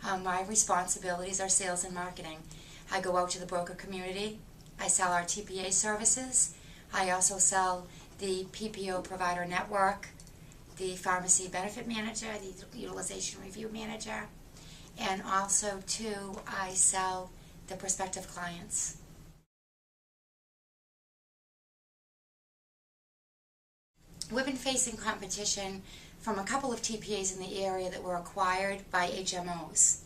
My responsibilities are sales and marketing. I go out to the broker community. I sell our TPA services. I also sell the PPO provider network, the pharmacy benefit manager, the utilization review manager, and also too I sell the prospective clients. We've been facing competition from a couple of TPAs in the area that were acquired by HMOs.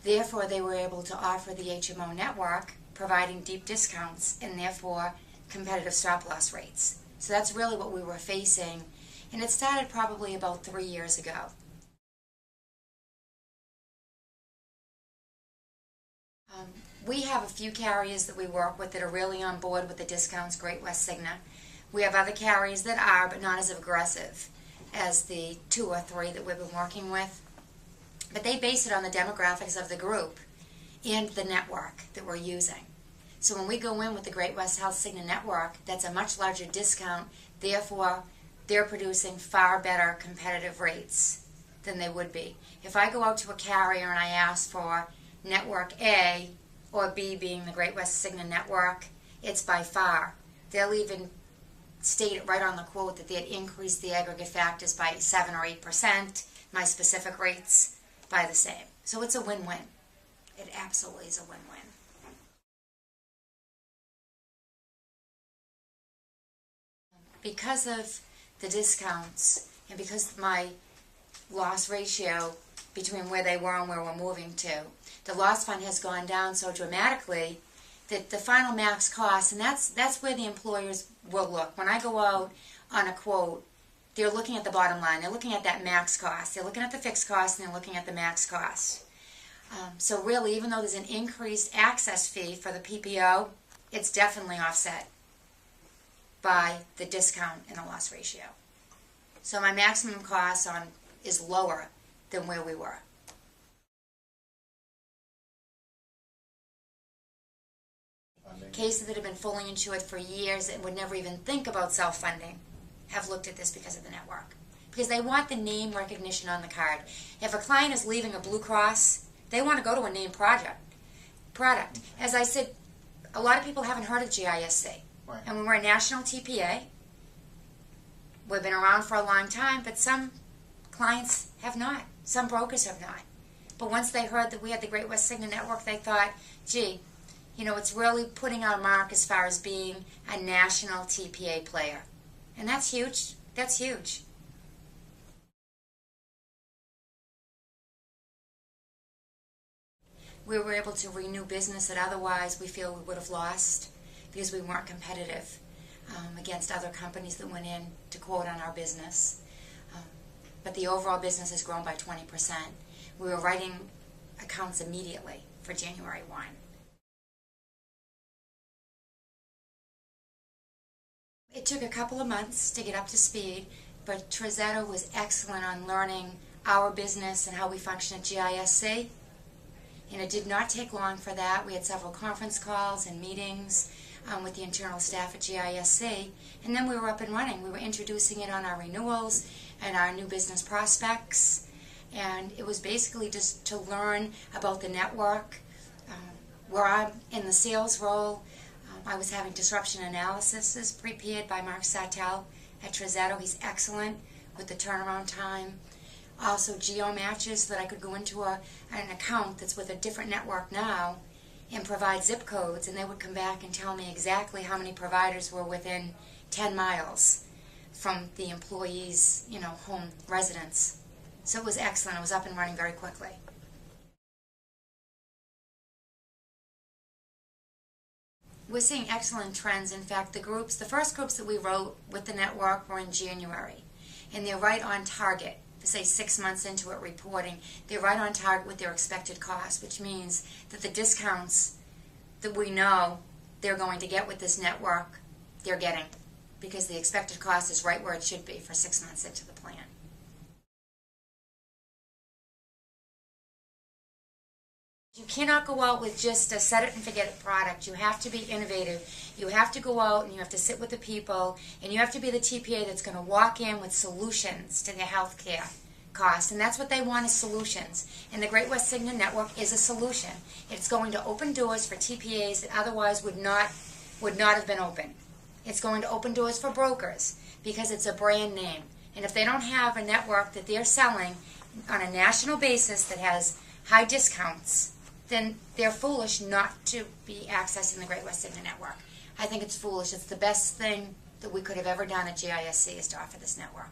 Therefore, they were able to offer the HMO network, providing deep discounts and therefore competitive stop-loss rates. So that's really what we were facing, and it started probably about 3 years ago. We have a few carriers that we work with that are really on board with the discounts, Great West, Cigna. We have other carriers that are, but not as aggressive as the 2 or 3 that we've been working with. But they base it on the demographics of the group and the network that we're using. So when we go in with the Great West Health Cigna network, that's a much larger discount. Therefore, they're producing far better competitive rates than they would be. If I go out to a carrier and I ask for network A or B being the Great West Cigna network, it's by far. They'll even state it right on the quote that they'd increase the aggregate factors by 7 or 8%, my specific rates by the same. So it's a win-win. It absolutely is a win-win. Because of the discounts and because my loss ratio between where they were and where we're moving to, the loss fund has gone down so dramatically that the final max cost, and that's where the employers will look. When I go out on a quote, they're looking at the bottom line. They're looking at that max cost. They're looking at the fixed cost, and they're looking at the max cost. So really, even though there's an increased access fee for the PPO, it's definitely offset by the discount in the loss ratio. So my maximum cost is lower than where we were. Cases that have been fully insured for years and would never even think about self-funding have looked at this because of the network. Because they want the name recognition on the card. If a client is leaving a Blue Cross, they want to go to a named product. As I said, a lot of people haven't heard of GISC. Right. And when we're a national TPA, we've been around for a long time, but some clients have not. Some brokers have not. But once they heard that we had the Great West Cigna network, they thought, gee, you know, it's really putting our mark as far as being a national TPA player. And that's huge. That's huge. We were able to renew business that otherwise we feel we would have lost because we weren't competitive against other companies that went in to quote on our business. But the overall business has grown by 20%. We were writing accounts immediately for January 1. It took a couple of months to get up to speed, but Trizetto was excellent on learning our business and how we function at GISC. And it did not take long for that. We had several conference calls and meetings with the internal staff at GISC, and then we were up and running. We were introducing it on our renewals and our new business prospects, and it was basically just to learn about the network. Where I'm in the sales role, I was having disruption analysis prepared by Mark Sartell at Trizetto. He's excellent with the turnaround time. Also geo matches so that I could go into an account that's with a different network now and provide zip codes, and they would come back and tell me exactly how many providers were within 10 miles from the employee's, home residence. So it was excellent. It was up and running very quickly. We're seeing excellent trends. In fact, the first groups that we wrote with the network were in January, and they're right on target. For say 6 months into it reporting, they're right on target with their expected cost, which means that the discounts that we know they're going to get with this network, they're getting, because the expected cost is right where it should be for 6 months into the plan. You cannot go out with just a set it and forget it product. You have to be innovative. You have to go out and you have to sit with the people, and you have to be the TPA that's going to walk in with solutions to their health care cost, and that's what they want is solutions. And the Great West Signet Network is a solution. It's going to open doors for TPAs that otherwise would not have been open. It's going to open doors for brokers because it's a brand name. And if they don't have a network that they're selling on a national basis that has high discounts, then they're foolish not to be accessing the Great West Signet Network. I think it's foolish. It's the best thing that we could have ever done at GISC is to offer this network.